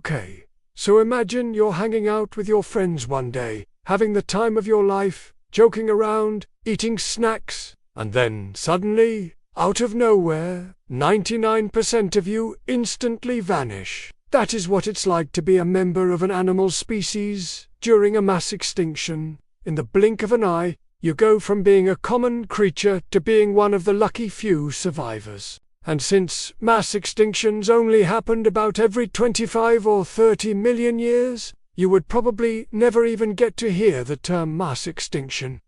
Okay, so imagine you're hanging out with your friends one day, having the time of your life, joking around, eating snacks, and then suddenly, out of nowhere, 99% of you instantly vanish. That is what it's like to be a member of an animal species during a mass extinction. In the blink of an eye, you go from being a common creature to being one of the lucky few survivors. And since mass extinctions only happened about every 25 or 30 million years, you would probably never even get to hear the term mass extinction,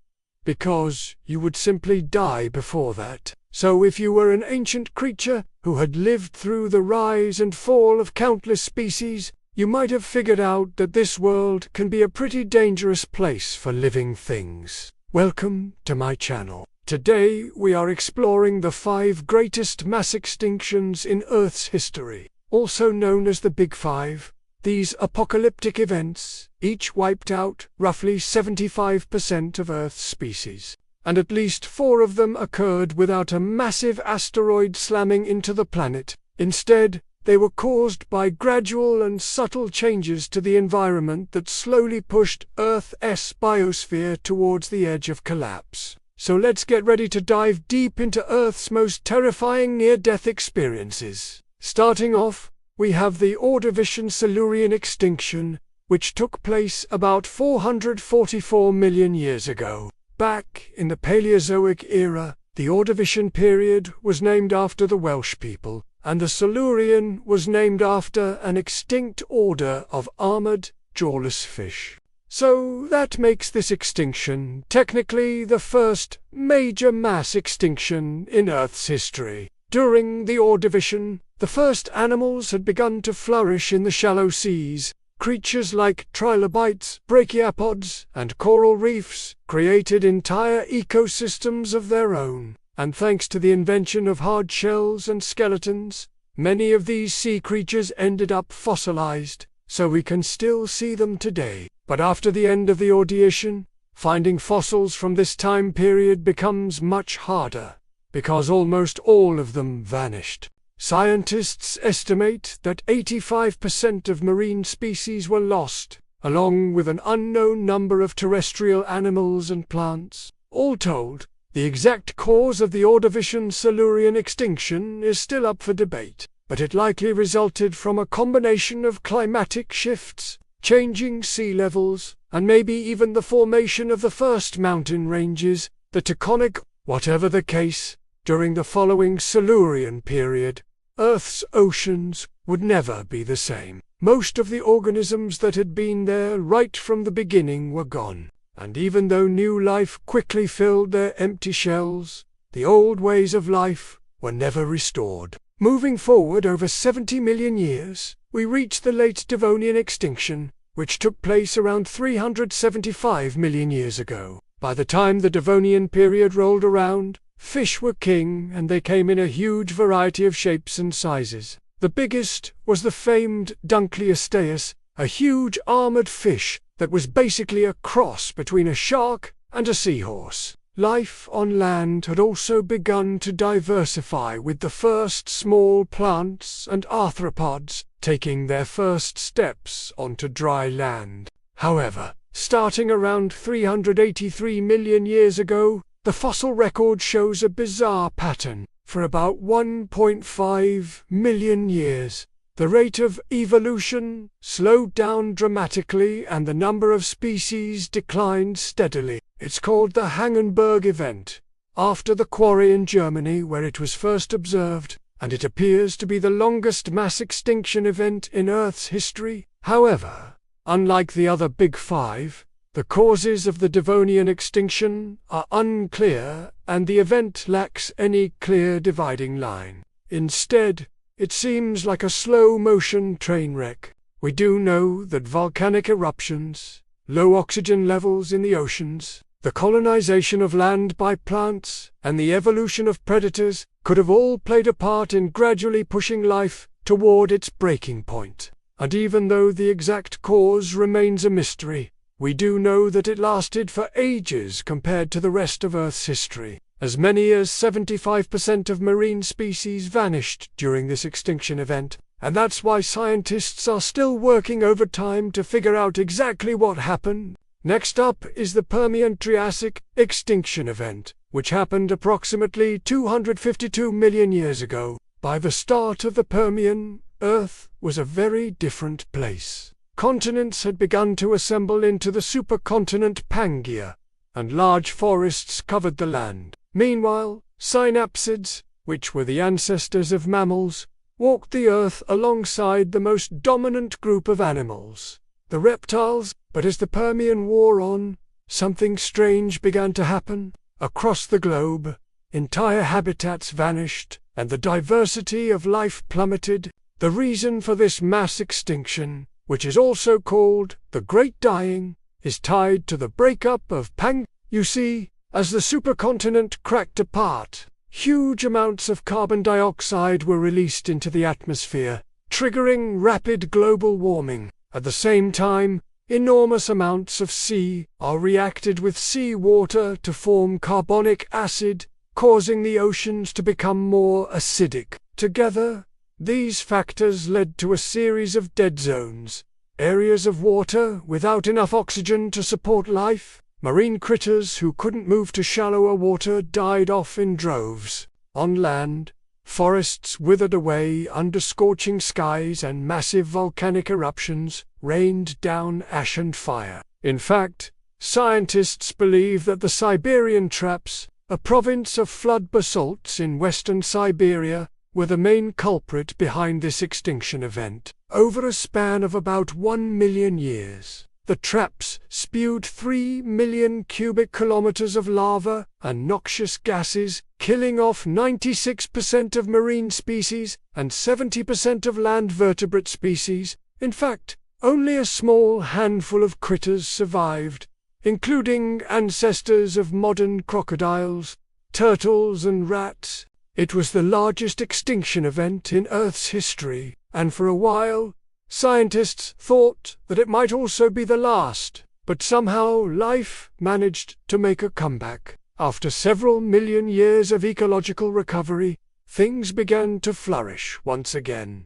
because you would simply die before that. So if you were an ancient creature who had lived through the rise and fall of countless species, you might have figured out that this world can be a pretty dangerous place for living things. Welcome to my channel. Today we are exploring the 5 greatest mass extinctions in Earth's history, also known as the Big Five. These apocalyptic events each wiped out roughly 75% of Earth's species, and at least 4 of them occurred without a massive asteroid slamming into the planet. Instead, they were caused by gradual and subtle changes to the environment that slowly pushed Earth's biosphere towards the edge of collapse. So let's get ready to dive deep into Earth's most terrifying near-death experiences. Starting off, we have the Ordovician Silurian extinction, which took place about 444 million years ago. Back in the Paleozoic era, the Ordovician period was named after the Welsh people, and the Silurian was named after an extinct order of armored, jawless fish. So that makes this extinction technically the first major mass extinction in Earth's history. During the Ordovician, the first animals had begun to flourish in the shallow seas. Creatures like trilobites, brachiopods, and coral reefs created entire ecosystems of their own. And thanks to the invention of hard shells and skeletons, many of these sea creatures ended up fossilized, so we can still see them today. But after the end of the Ordovician, finding fossils from this time period becomes much harder, because almost all of them vanished. Scientists estimate that 85% of marine species were lost, along with an unknown number of terrestrial animals and plants. All told, the exact cause of the Ordovician Silurian extinction is still up for debate, but it likely resulted from a combination of climatic shifts, changing sea levels, and maybe even the formation of the first mountain ranges, the Taconic. Whatever the case, during the following Silurian period, Earth's oceans would never be the same. Most of the organisms that had been there right from the beginning were gone, and even though new life quickly filled their empty shells, the old ways of life were never restored. Moving forward over 70 million years, we reach the late Devonian extinction, which took place around 375 million years ago. By the time the Devonian period rolled around, fish were king, and they came in a huge variety of shapes and sizes. The biggest was the famed Dunkleosteus, a huge armored fish that was basically a cross between a shark and a seahorse. Life on land had also begun to diversify, with the first small plants and arthropods taking their first steps onto dry land. However, starting around 383 million years ago, the fossil record shows a bizarre pattern. For about 1.5 million years, the rate of evolution slowed down dramatically and the number of species declined steadily. It's called the Hagenberg event, after the quarry in Germany where it was first observed, and it appears to be the longest mass extinction event in Earth's history. However, unlike the other Big Five, the causes of the Devonian extinction are unclear, and the event lacks any clear dividing line. Instead, it seems like a slow-motion train wreck. We do know that volcanic eruptions, low oxygen levels in the oceans, the colonization of land by plants, and the evolution of predators could have all played a part in gradually pushing life toward its breaking point. And even though the exact cause remains a mystery, we do know that it lasted for ages compared to the rest of Earth's history. As many as 75% of marine species vanished during this extinction event, and that's why scientists are still working overtime to figure out exactly what happened. Next up is the Permian-Triassic extinction event, which happened approximately 252 million years ago. By the start of the Permian, Earth was a very different place. Continents had begun to assemble into the supercontinent Pangaea, and large forests covered the land. Meanwhile, synapsids, which were the ancestors of mammals, walked the Earth alongside the most dominant group of animals, the reptiles. But as the Permian wore on, something strange began to happen. Across the globe, entire habitats vanished, and the diversity of life plummeted. The reason for this mass extinction, which is also called the Great Dying, is tied to the breakup of Pangaea. You see, as the supercontinent cracked apart, huge amounts of carbon dioxide were released into the atmosphere, triggering rapid global warming. At the same time, enormous amounts of sea reacted with seawater to form carbonic acid, causing the oceans to become more acidic. Together, these factors led to a series of dead zones, areas of water without enough oxygen to support life. Marine critters who couldn't move to shallower water died off in droves. On land, forests withered away under scorching skies, and massive volcanic eruptions rained down ash and fire. In fact, scientists believe that the Siberian Traps, a province of flood basalts in western Siberia, were the main culprit behind this extinction event. Over a span of about 1 million years, the traps spewed 3 million cubic kilometers of lava and noxious gases, killing off 96% of marine species and 70% of land vertebrate species. In fact, only a small handful of critters survived, including ancestors of modern crocodiles, turtles, and rats. It was the largest extinction event in Earth's history, and for a while, scientists thought that it might also be the last. But somehow life managed to make a comeback. After several million years of ecological recovery, things began to flourish once again.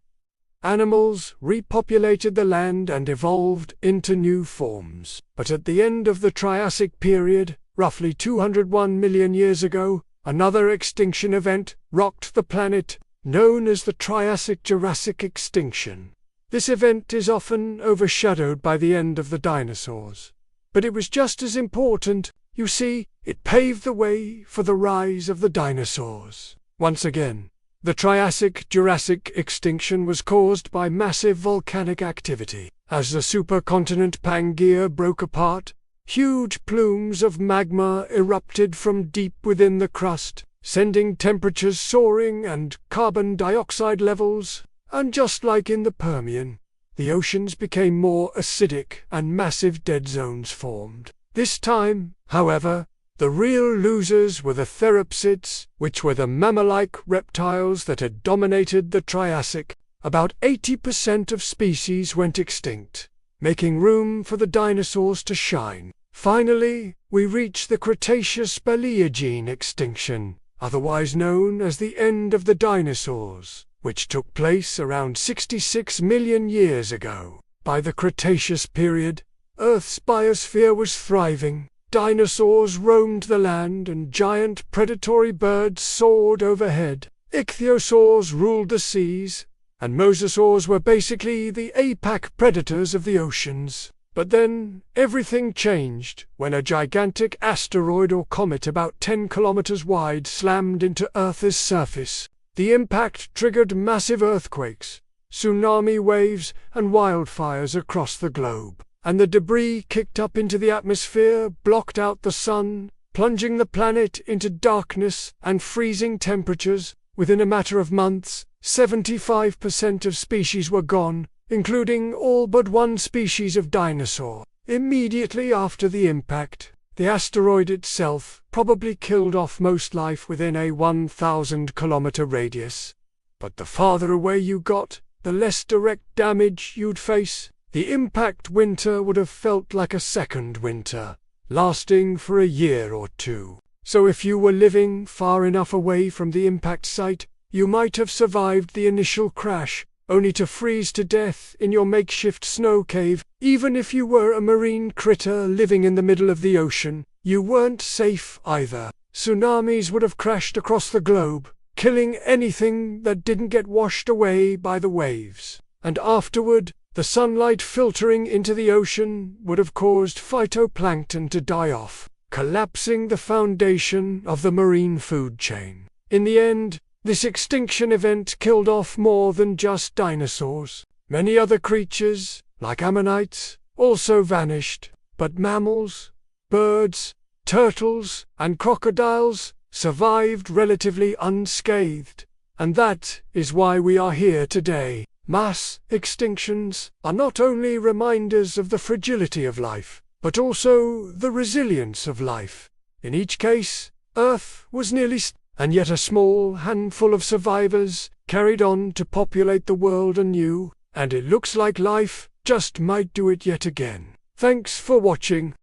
Animals repopulated the land and evolved into new forms. But at the end of the Triassic period, roughly 201 million years ago, another extinction event rocked the planet, known as the Triassic-Jurassic extinction. This event is often overshadowed by the end of the dinosaurs. But it was just as important. You see, it paved the way for the rise of the dinosaurs. Once again, the Triassic-Jurassic extinction was caused by massive volcanic activity. As the supercontinent Pangaea broke apart, huge plumes of magma erupted from deep within the crust, sending temperatures soaring and carbon dioxide levels. And just like in the Permian, the oceans became more acidic and massive dead zones formed. This time, however, the real losers were the therapsids, which were the mammal-like reptiles that had dominated the Triassic. About 80% of species went extinct, making room for the dinosaurs to shine. Finally, we reach the Cretaceous-Paleogene extinction, otherwise known as the end of the dinosaurs, which took place around 66 million years ago. By the Cretaceous period, Earth's biosphere was thriving. Dinosaurs roamed the land and giant predatory birds soared overhead. Ichthyosaurs ruled the seas, and mosasaurs were basically the apex predators of the oceans. But then, everything changed when a gigantic asteroid or comet about 10 kilometers wide slammed into Earth's surface. The impact triggered massive earthquakes, tsunami waves, and wildfires across the globe. And the debris kicked up into the atmosphere blocked out the sun, plunging the planet into darkness and freezing temperatures. Within a matter of months, 75% of species were gone, including all but one species of dinosaur. Immediately after the impact, the asteroid itself probably killed off most life within a 1,000-kilometer radius. But the farther away you got, the less direct damage you'd face. The impact winter would have felt like a second winter, lasting for a year or two. So if you were living far enough away from the impact site, you might have survived the initial crash, only to freeze to death in your makeshift snow cave. Even if you were a marine critter living in the middle of the ocean, you weren't safe either. Tsunamis would have crashed across the globe, killing anything that didn't get washed away by the waves. And afterward, the sunlight filtering into the ocean would have caused phytoplankton to die off, collapsing the foundation of the marine food chain. In the end, this extinction event killed off more than just dinosaurs. Many other creatures, like ammonites, also vanished, but mammals, birds, turtles, and crocodiles survived relatively unscathed. And that is why we are here today. Mass extinctions are not only reminders of the fragility of life, but also the resilience of life. In each case, Earth was nearly and yet a small handful of survivors carried on to populate the world anew, and it looks like life just might do it yet again. Thanks for watching.